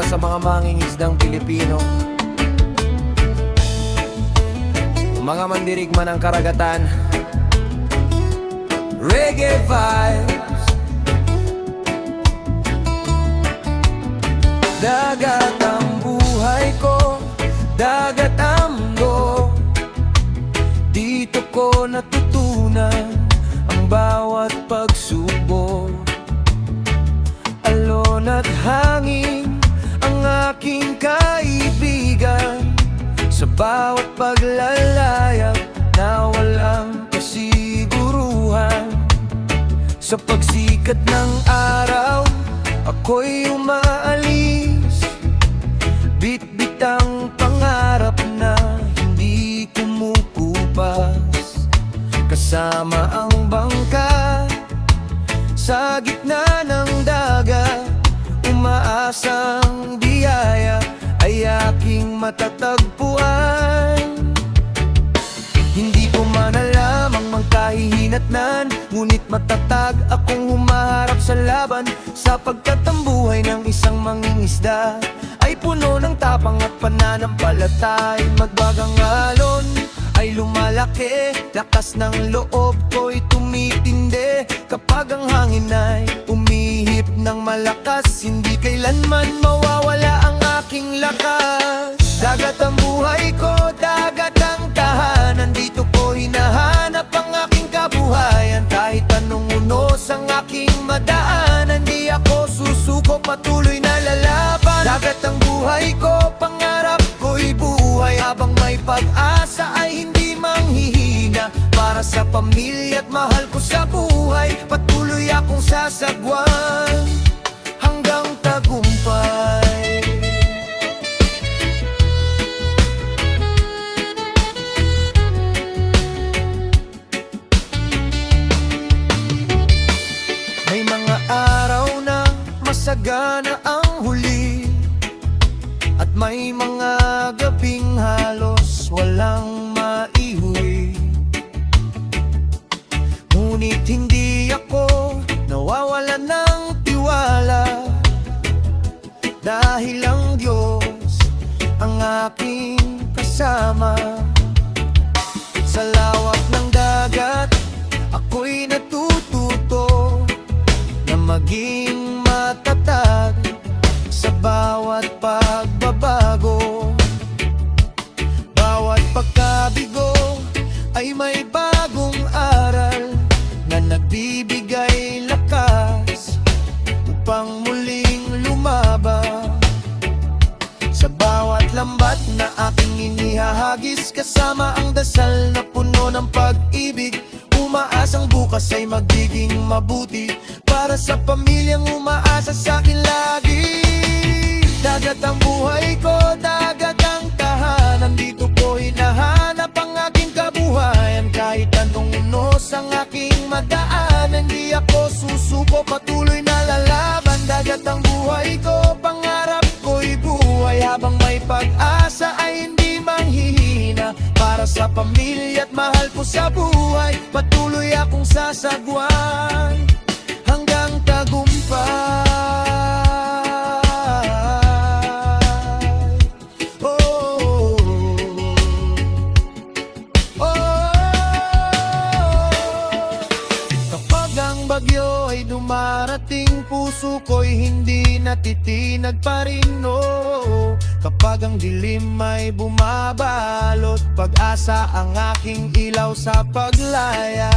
sa mga mangingisdang Pilipino, mga mandirigma ng karagatan. Reggae vibes. Dagat ang buhay ko, dagat ang mundo. Dito ko natutunan ang bawat pagsubok. Alon at hangin ang aking kaibigan, sa bawat paglalayag na walang kasiguruhan. Sa pagsikat ng araw, ako'y umaalis, bit-bit ang pangarap na hindi kumukupas. Kasama ang bangka sa gitna ng dagat, umaasang biyaya ay aking matatagpuan. Hindi ko man alam ang magkahihinatnan, ngunit matatag akong humaharap sa laban, sapagkat ang buhay ng isang mangingisda ay puno ng tapang at pananampalatay. Magbagang alon ay lumalaki, lakas ng loob ko'y tumitindi. Kapag ang hangin ay umihip ng malakas, hindi kailanman mawawala ang aking lakas. Dagat ang buhay ko, dagat ang tahanan, dito ko hinahanap ang aking kabuhayan. Kahit anong unos ang aking madaanan, di ako susuko, patuloy na lalaban. Dagat ang buhay ko, pangarap ko'y buhay, habang may pag-asa ay hindi manghihina. Para sa pamilya at mahal ko sa buhay, patuloy akong sasagwan hanggang tagumpay. May mga araw na masagana ang huli, at may mga gabing halos walang maiuwi. Ngunit hindi ako nawawala ng tiwala, dahil ang Diyos ang aking kasama. Sa lawak ng dagat, ako'y natututo na maging matatag sa bawat pagbabago. Bawat pagkabigo ay may bagong aral na nagbibigay lakas upang muling lumaban. Sa bawat lambat na aking inihahagis, kasama ang dasal na puno ng pag-ibig, umaasang bukas ay magiging mabuti para sa pamilyang umaasa sa akin lagi. Dagat ang buhay ko, dagat ang tahanan, dito ko hinahanap ang aking kabuhayan. Kahit anong unos ang aking madaanan, di ako susuko, patuloy na lalaban. Dagat ang buhay ko, pangarap ko'y buhay, habang may pag-asa ay hindi manghihina. Para sa pamilya at mahal ko sa buhay, patuloy akong sasagwan hanggang tagumpay. Kapag ang bagyo ay dumarating, puso ko'y hindi natitinag pa rin, no. Kapag ang dilim ay bumabalot, pag-asa ang aking ilaw sa paglaya.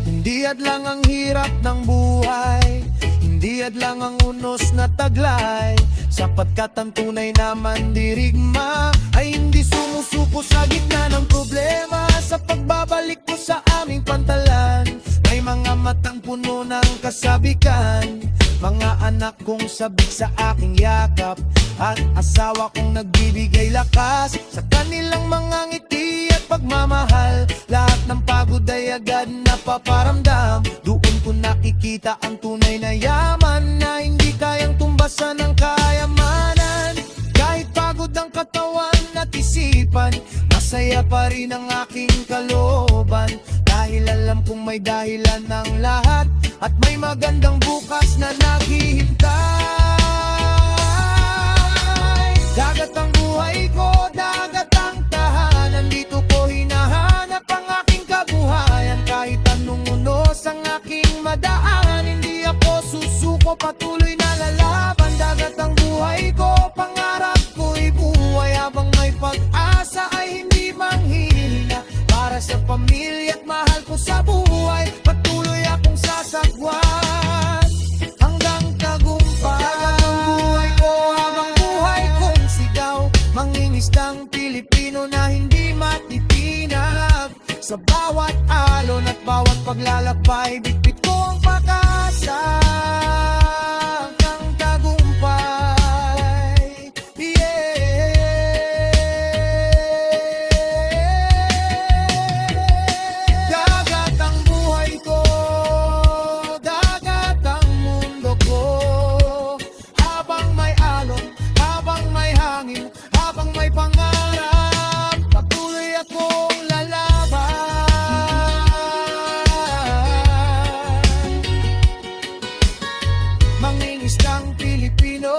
Hindi hadlang ang hirap ng buhay, hindi hadlang ang unos na taglay, sapagkat ang tunay na mandirigma ay hindi sumusuko sa gitna ng problema. Sa pagbabalik ko sa aming pantalan, may mga matang puno ng kasabikan, mga anak kong sabik sa aking yakap, at asawa kong nagbibigay lakas. Sa kanilang mga ngiti at pagmamahal, lahat ng pagod ay agad napaparamdam. Doon ko nakikita ang tunay na yaman, na hindi kayang tumbasan ng kayamanan. Kahit pagod ang katawan at isipan, masaya pa rin ang aking kalooban. Dahil alam kong may dahilan ng lahat, at may magandang bukas na naghihintay. Dagat ang buhay ko, dagat ang tahanan. Dito ko hinahanap ang aking kabuhayan. Kahit anong unos ang aking madaan, hindi ako susuko, patuloy na lalaban. Dagat ang buhay ko, pangarap ko'y buhay. Habang may pag-asa ay hindi manghihina. Para sa pamilya at mahal ko sa buhay, patuloy akong sasagwan hanggang tagumpay. Dagat ang buhay ko, habang buhay kong sigaw. Mangingisdang Pilipino na hindi matitinag. Sa bawat alon at bawat paglalakbay, bitbit ko ang pag-asa hanggang tagumpay. Dagat ang buhay ko, dagat ang mundo ko. Habang may alon, habang may hangin, habang may pangarap, patuloy akong lalaban. Mangingisdang Pilipino,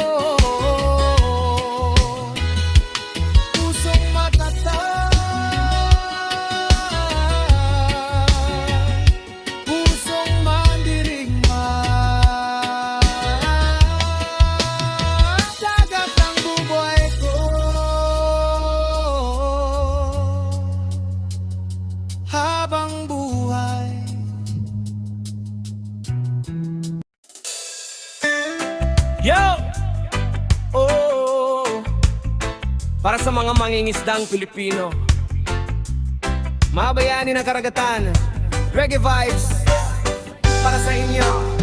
pusong matatag, pusong mandirigma. Dagat ang bubuhay ko, habang buhay. Yo! Oh! Para sa mga mangingisdang Pilipino, mabayani ng karagatan, reggae vibes para sa inyo.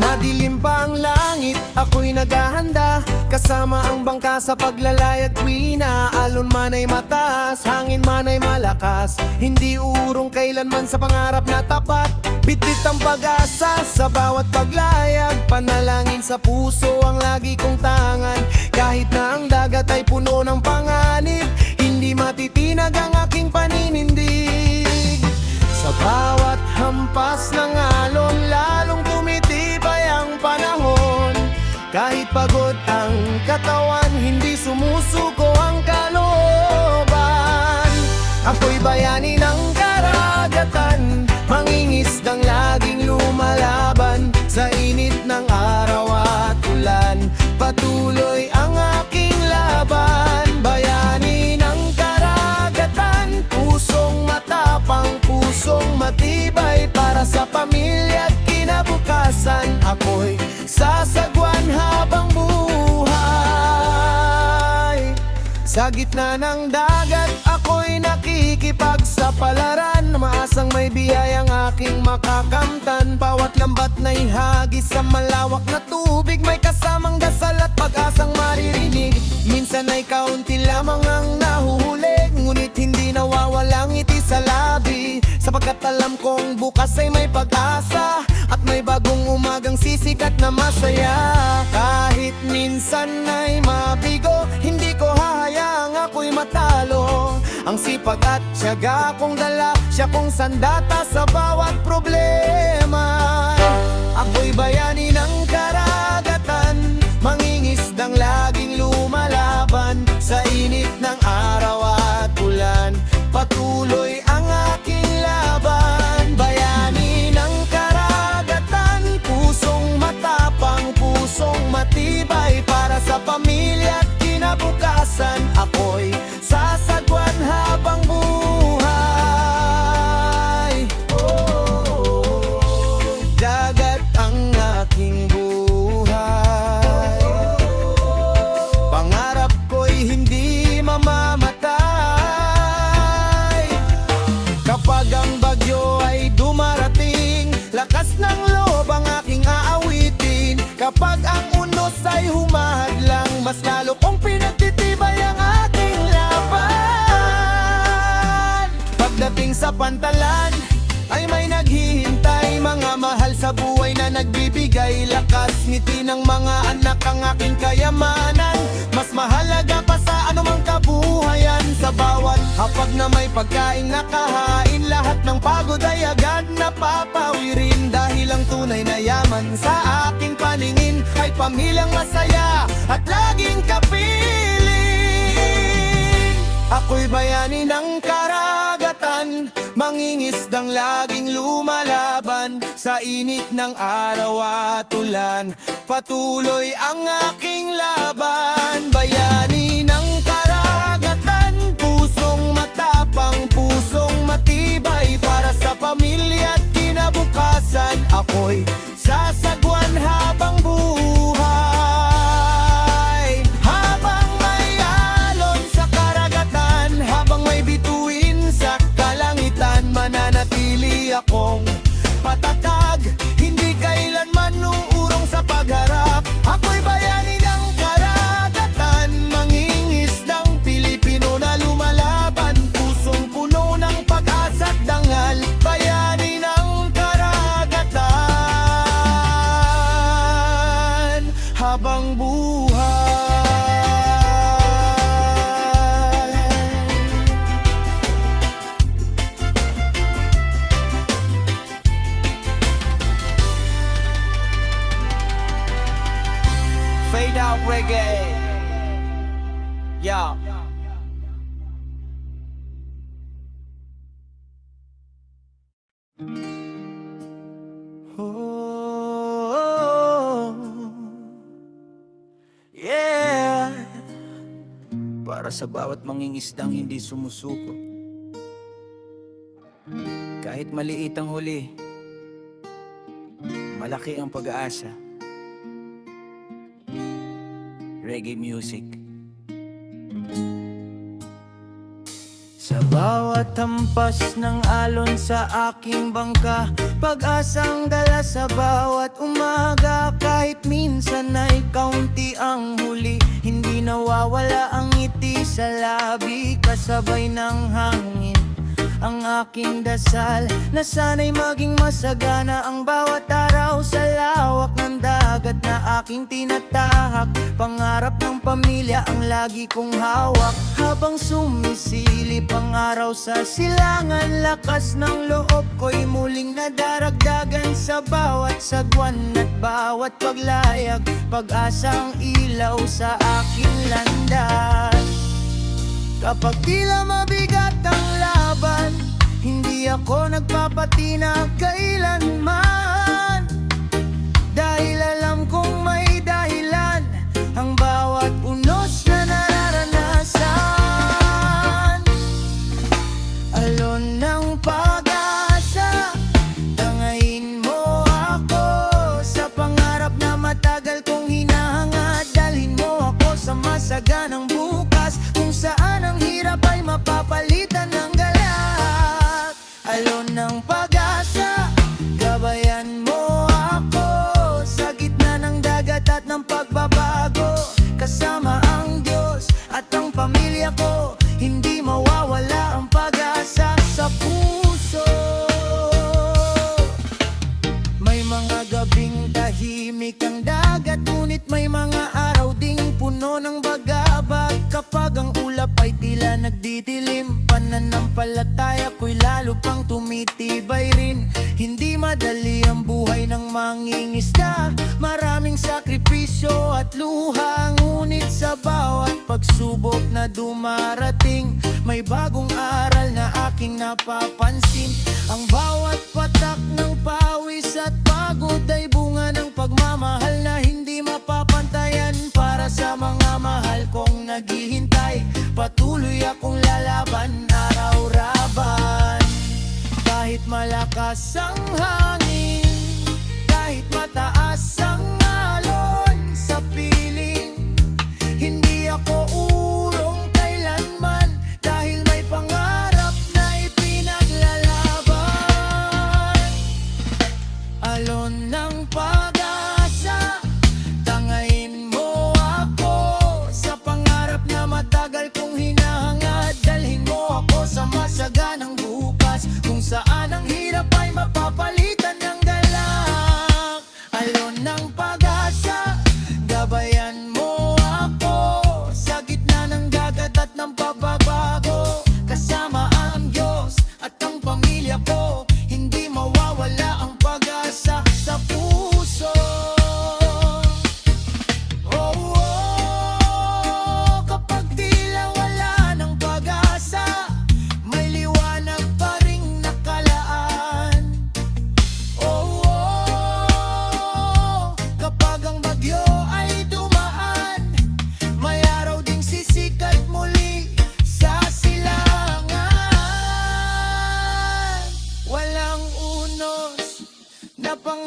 Madilim pa ang langit, ako'y naghahanda. Kasama ang bangka sa paglalayag tuwina. Alon man ay mataas, hangin man ay malakas. Hindi uurong kailanman sa pangarap na tapat. Bitbit ang pag-asa sa bawat paglayag. Panalangin sa puso ang lagi kong tangan. Kahit na ang dagat ay puno ng panganib, hindi matitinag ang aking paninindig. Sa bawat hampas ng alon, lalong tumitibay ang panahon. Kahit pagod ang katawan, hindi sumusuko ang kalooban. Ako'y bayani ng karagatan, mangingisdang laging lumalaban. Sa init ng araw at ulan, patuloy ang aking laban. Bayani ng karagatan, pusong matapang, pusong matibay. Para sa pamilya at kinabukasan, ako'y sasagwan habang buhay. Sa gitna ng dagat, ako'y nakikipagsapalaran. Maasang may biyayang aking makakamtan. Bawat lambat na ihagis sa malawak na tubig, may kasamang dasal at pag-asang maririnig. Minsan ay kaunti lamang ang nahuhuli, ngunit hindi nawawalang ngiti sa labi. Sapagkat alam kong bukas ay may pag-asa, at may bagong umagang sisikat na masaya. Kahit minsan ay mabigo, hindi ko hahayaang ako'y matalo. Ang sipag at tiyaga kong dala, siya kong sandata sa bawat problema. Ako'y bayani ng karagatan, mangingisdang laging lumalaban. Sa init ng araw at ulan, patuloy ang aking laban. Bayani ng karagatan, pusong matapang, pusong matibay. Para sa pamilya at kinabukasan, ako'y sasagwan habang buhay. Dagat ang aking buhay, pangarap ko'y hindi mamamatay. Kapag ang bagyo ay dumarating, lakas ng loob ang aking aawitin. Kapag ang unos ay humahadlang, mas lalo kong pinagtitibay ang aking laban. Pagdating sa pantalan, ay may naghihintay. Mga mahal sa buhay na nagbibigay lakas. Ngiti ng mga anak ang aking kayamanan. Mas mahalaga pa sa anumang kabuhayan. Sa bawat hapag na may pagkain nakahain, lahat ng pagod ay agad napapawirin. Dahil ang tunay na yaman sa aking paningin ay pamilyang masaya at laging kapiling. Ako'y bayani ng karagatan, mangingisdang laging lumalaban sa init ng araw at ulan. Patuloy ang aking laban. Bayani ng karagatan, pusong matapang, pusong matibay para sa pamilya at kinabukasan. Ako'y sasagwan habang buhay, habang may alon sa karagatan, habang may bituin sa kalangitan. Mananatili akong patatag, hindi kailanman uurong sa pagharap. Ako'y bayani ng karagatan, mangingisdang Pilipino na lumalaban, pusong puno ng pag-asa at dangal. Bayani ng karagatan, habang buhay. Fade out reggae. Yeah. Oh, yeah. Para sa bawat mangingisdang hindi sumusuko, kahit maliit ang huli, malaki ang pag-aasa. Reggae music. Sa bawat hampas ng alon sa aking bangka, pag-asang dala sa bawat umaga. Kahit minsan ay kaunti ang huli, hindi nawawala ang ngiti sa labi. Kasabay ng hangin ang aking dasal, na sana'y maging masagana ang bawat araw sa lawak ng dagat na aking tinatahak. Pangarap ng pamilya ang lagi kong hawak, habang sumisilip ang araw sa silangan. Lakas ng loob ko'y muling nadaragdagan sa bawat sagwan at bawat paglayag. Pag-asang ilaw sa aking landas. Kapag tila mabigat ang laban, hindi ako nagpapatina kailanman, dahil alam kong may dahilan ang bawat unos na nararanasan. Alon ng pag-asa, tangayin mo ako sa pangarap na matagal kong hinahangad. Dalhin mo ako sa masaganang bukas, kung saan ang hirap ay mapapalitan ng galak. Alon ng pag-asa, gabayan mo ako sa gitna ng dagat at ng pagbabago. Kasama ang Diyos at ang pamilya ko, hindi mawawala ang pag-asa sa puso. May mga gabing tahimik ang dagat, ngunit may mga araw ding puno ng bagabag. Kapag ang ulap ay tila nagdidilim, pananampalataya ko'y lalo pang tumitibay rin. Hindi madali ang buhay ng mangingisda, maraming sakripisyo at luha. Ngunit sa bawat pagsubok na dumarating, may bagong aral na aking napapansin. Ang bawat patak ng pawis at pagod ay bunga ng pagmamahal na hindi mapapantayan. Para sa mga mahal kong naghihintay, patuloy akong lalaban araw-raban. Kahit malakas ang hangin, kahit mataas ang alon sa piling, hindi ako urong kailanman, dahil may pangarap na ipinaglalaban. Alon ng pag-asa, tangayin mo ako sa pangarap na matagal kong hinahangad. Dalhin mo ako sa masaganang bukas, kung saan ang hirap ay mapapalitan ng galak. Alon ng pag-asa, gabayan mo ako sa gitna ng dagat at ng pagbabago. Kasama ang Diyos at ang pamilya ko, hindi mawawala ang pag-asa sa puso. Oh, oh, kapag tila wala ng pag-asa,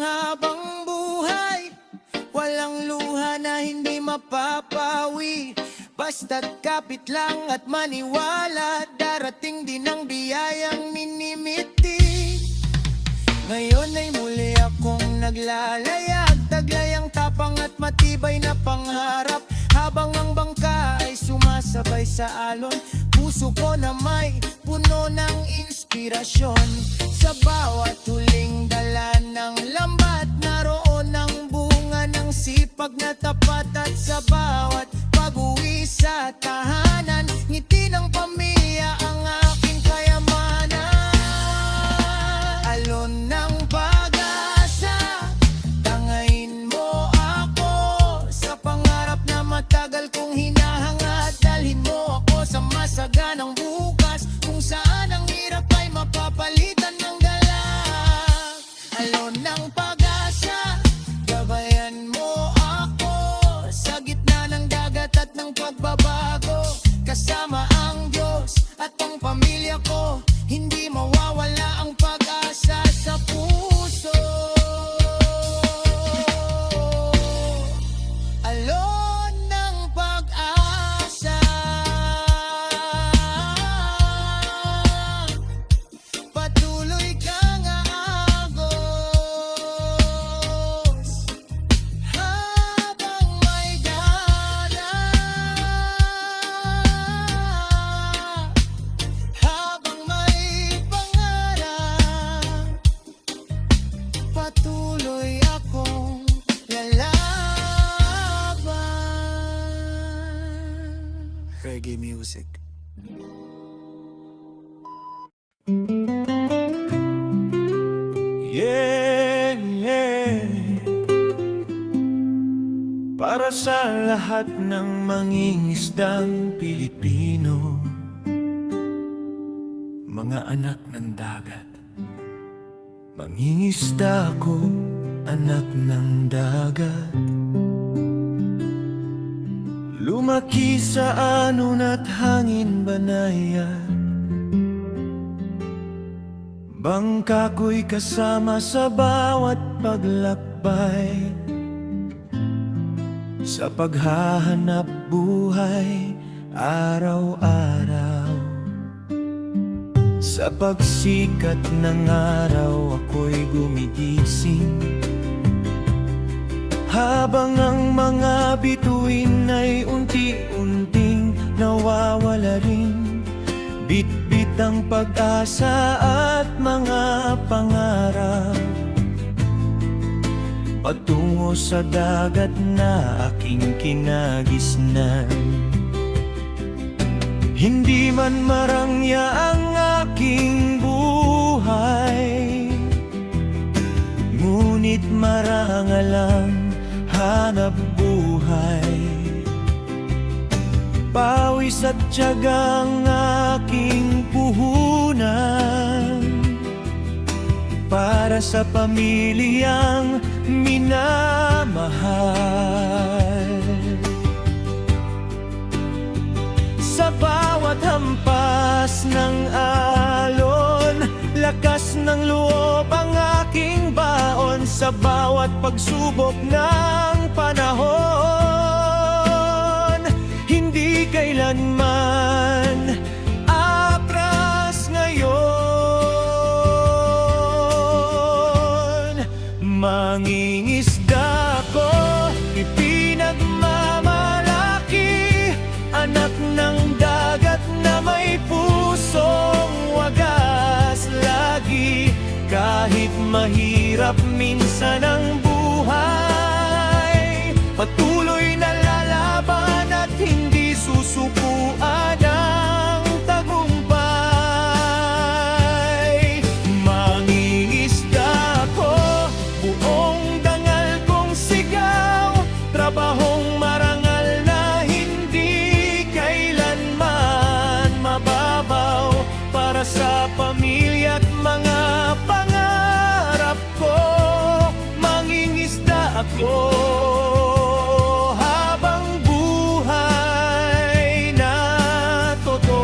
habang buhay, walang luha na hindi mapapawi. Basta't kapit lang at maniwala, darating din ang biyayang minimiti. Ngayon ay muli akong naglalayag, taglay ang tapang at matibay na pangarap. Habang ang bangka ay sumasabay sa alon, puso ko na may puno ng inspirasyon. Sa bawat huling dala ng lambat, naroon ang bunga ng sipag na tapat. At sa bawat pag-uwi sa tahanan, ngiti ng pamilya ang aking kayamanan. Alon ng pag-asa, tangayin mo ako sa pangarap na matagal kong hinahangad. Dalhin mo ako sa masaganang bukas, kung saan ang hirap ay mapapalitan ng galak. Alon ng pag-asa, gabayan mo ako sa gitna ng dagat at ng pagbabago. Kasama ang Diyos at ang pamilya ko, hindi mawawala ang pag-asa sa puso. Alon ng pag-asa, patuloy kang aagos habang may dana, habang may pangarap, patuloy akong lalaban. Reggae music. Yeah, yeah. Para sa lahat ng mangingisdang Pilipino, mga anak ng dagat. Mangingisda ako, anak ng dagat. Lumaki sa anon at hangin banayad. Bangka ko'y kasama sa bawat paglakbay, sa paghahanap buhay araw-araw. Sa pagsikat ng araw ako'y gumigising, habang ang mga bituin ay unti-unting nawawala rin. Bit-bit ang pag-asa at mga pangarap, patungo sa dagat na aking kinagisnan. Hindi man marangya ang aking buhay, ngunit marangal ang hanap buhay. Pawis at tiyagang aking puhunan, para sa pamilyang minamahal. Sa bawat hampas ng alon, lakas ng loob ang aking baon. Sa bawat pagsubok ng panahon, hindi kailanman atras ngayon. Mangingisda ko, ipinagmamalaki, anak ng dagat na may pusong wagas lagi. Kahit mahirap minsan ang buhay, patuloy na lalaban at hindi susukuan ang tagumpay. Mangingisda ko, buong dangal kong sigaw, trabahong marangal na hindi kailanman mababaw, para sa pamilya at mga pangarap ko. Mangingisda ako habang buhay na totoo.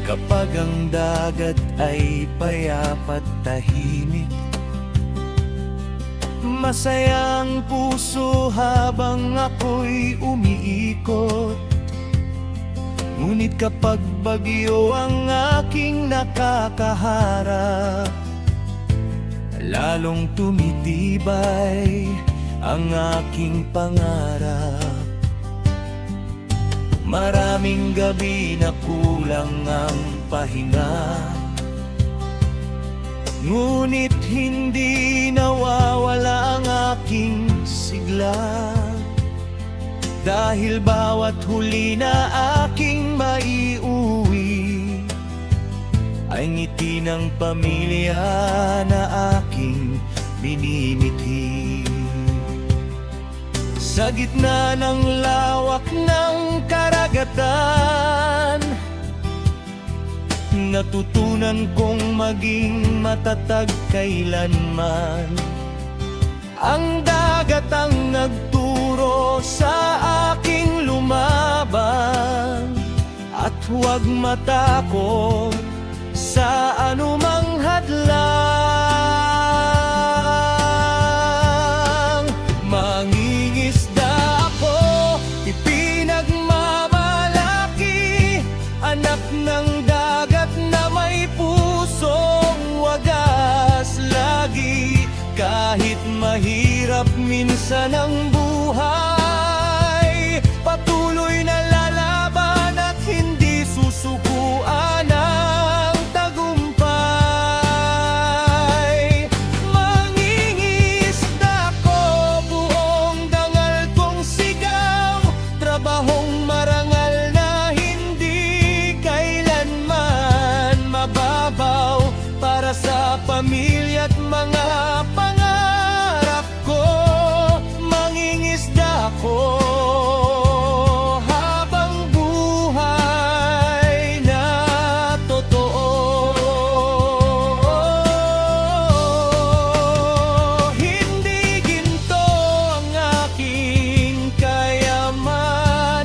Kapag ang dagat ay payapat tahimik, masayang puso habang ako'y umiikot. Ngunit kapag bagyo ang aking nakakaharap, lalong tumitibay ang aking pangarap. Maraming gabi na kulang ang pahinga, ngunit hindi nawawala ang aking sigla. Dahil bawat huli na aking maiuwi ay ngiti ng pamilya na aking minimithi. Sa gitna ng lawak ng karagatan, natutunan kong maging matatag kailanman. Ang dagat ang nagturo sa aking lumaban, at huwag matakot sa anumang hadlang. Mangingisda ako, ipinagmamalaki, anak ng dagat na may pusong wagas lagi. Kahit mahirap minsan ang buhay, patuloy na lalaban at hindi susukuan ang tagumpay. Mangingisda ko, buong dangal kong sigaw, trabahong marangal na hindi kailanman mababaw, para sa pamilya at mga pangarap ko. Mangingisda ako habang buhay na totoo. Hindi ginto ang aking kayamanan,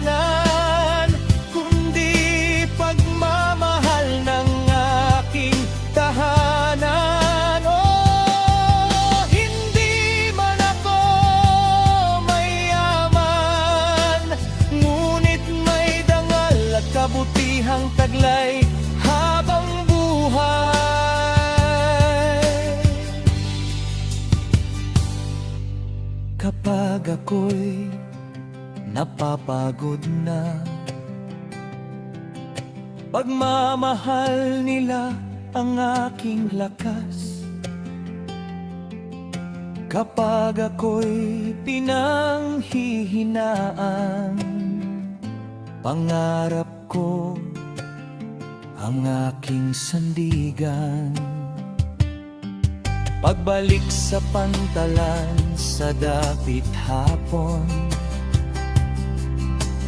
kundi pagmamahal ng aking tahanan. Oh, hindi man ako mayaman, ngunit may dangal at kabutihang taglay habang buhay. Kapag ako'y napapagod na, pagmamahal nila ang aking lakas. Kapag ako'y pinanghihinaan, pangarap ko ang aking sandigan. Pagbalik sa pantalan sa dapit hapon,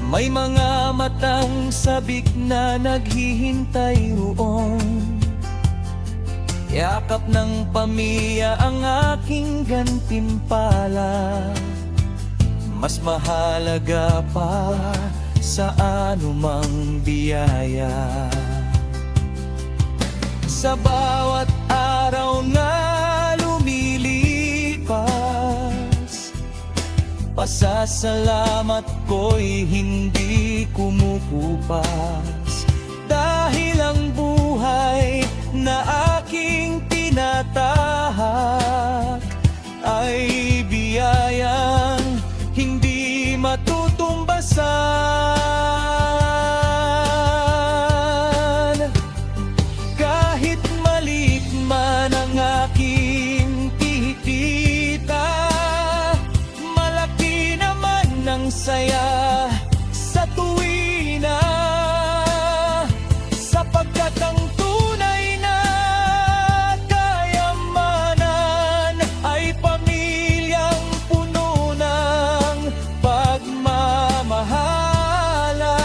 may mga matang sabik na naghihintay roon. Yakap ng pamilya ang aking gantimpala, mas mahalaga pa sa anumang biyaya. Sa bawat araw na lumilipas, pasasalamat ko'y hindi kumukupas. Dahil ang buhay na aking tinatahak ay biyayang hindi matutumbasan. Kahit maliit man ang aking kinikita, malaki naman ang saya sa tuwina, sapagkat ang tunay na kayamanan ay pamilyang puno ng pagmamahalan.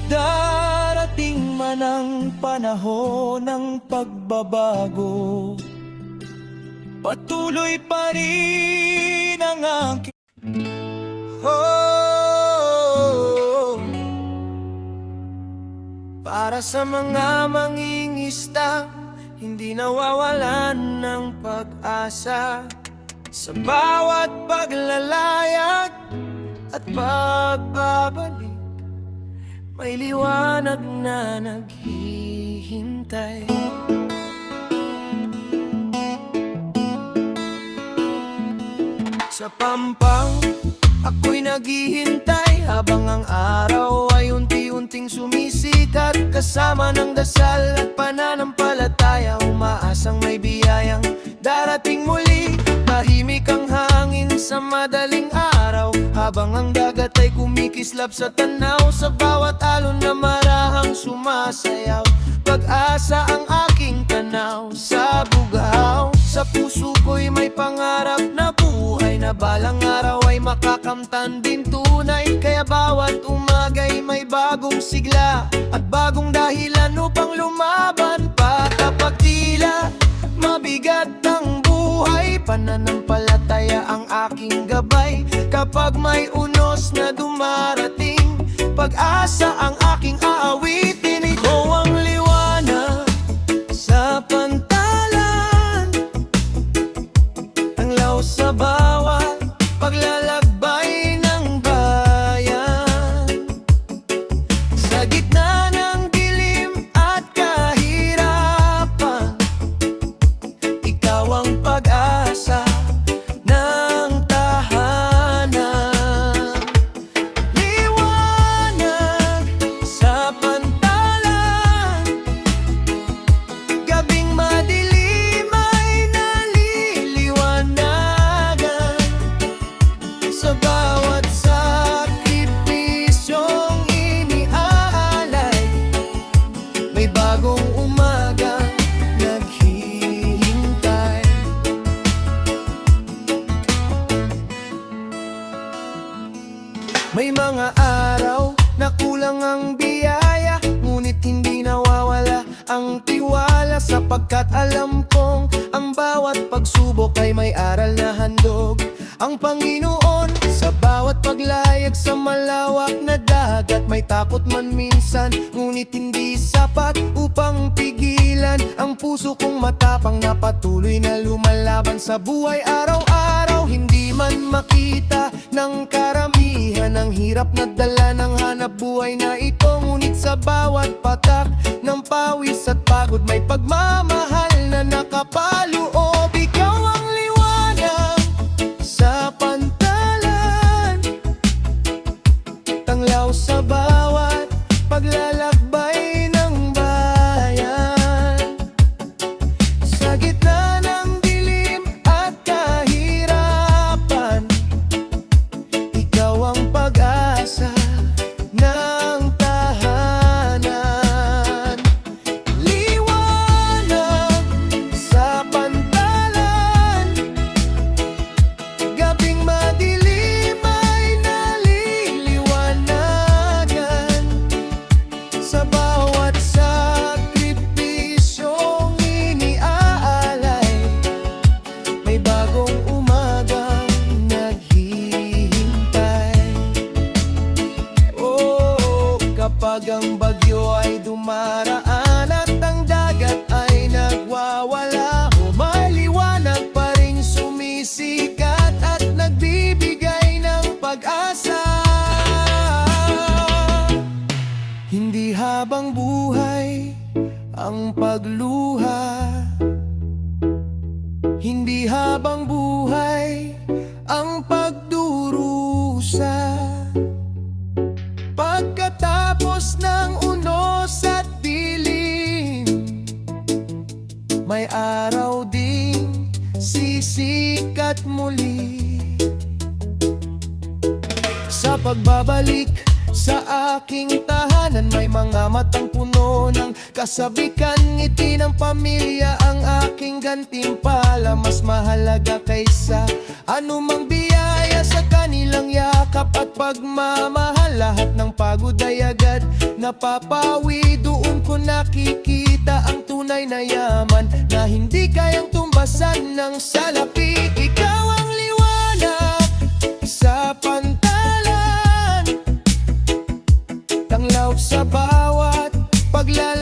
Darating man ang panahon ng pagbabago, patuloy pa rin ang aking Para sa mga mangingista, hindi nawawalan ng pag-asa. Sa bawat paglalayag at pagbabalik, may liwanag na naghihintay. Sa pampang, ako'y naghihintay habang ang araw ay unti-unting sumisikat. Kasama ng dasal at pananampalataya, umaasang may biyayang darating muli. Tahimik ang hangin sa madaling araw, habang ang dagat ay kumikislap sa tanaw. Sa bawat alon na marahang sumasayaw, pag-asa ang aking tanaw. Sa bugaw, sa puso ko'y may pangarap na buhay, na balang araw ay makakamtan din tunay. Kaya bawat umaga'y may bagong sigla at bagong dahilan upang lumaban pa. Kapag tila mabigat ang buhay, pananampalataya ang aking gabay. Kapag may unos na dumarating, pag-asa ang aking aawitin. Ito ang liwanag sa pantalan, tanglaw sa bawat paglalakbay ng bayan. Sa gitna ng dilim at kahirapan, ikaw ang pag-asa ng tahanan. Liwanag sa pantalan, gabing madilim ay naliliwanagan. Sa bawat sakripisyong iniaalay, may bagong umaga naghihintay. May mga araw na kulang ang biyaya, ngunit hindi nawawala ang tiwala. Sapagkat alam kong ang bawat pagsubok ay may aral na handog ang Panginoon. Sa bawat paglayag sa malawak na dagat, may takot man minsan, ngunit hindi sapat upang pigilan ang puso kong matapang na patuloy na lumalaban sa buhay araw-araw. Hindi man makita ng karamihan ang hirap na dala ng hanap buhay na ito, ngunit sa bawat patak ng pawis at pagod, may pagmamahal na nakapaloob. Ikaw ang liwanag sa pantalan, tanglaw sa bawat paglalakbay ng bayan. Sa gitna ng dilim at kahirapan, ikaw ang pag-asa ng tahanan. Liwanag sa pantalan, gabing madilim ay naliliwanagan. Sa bawat sakripisyong iniaalay, may bagong umagang naghihintay. Oh, kapag ang bagyo ay dumaraan at ang dagat ay nagwawala, maliwanag pa rin sumisikat at nagbibigay ng pag-asa. Hindi habang buhay ang pagluha, hindi habang buhay ang pagdurusa. Pagkatapos ng unos at dilim, may araw ding sisikat muli. Sa pagbabalik sa aking tahanan, may mga matang puno ng kasabikan. Ngiti ng pamilya ang aking gantimpala, mas mahalaga kaysa anumang biyaya. Sa kanilang yakap at pagmamahal, lahat ng pagod ay agad napapawi. Doon ko nakikita ang tunay na yaman na hindi kayang tumbasan ng salapi. Ikaw ang liwanag sa pantalan, tanglaw sa bawat paglalakbay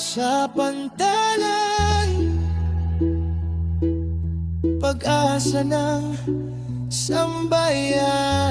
sa pantalan, pag-asa ng sambayanan.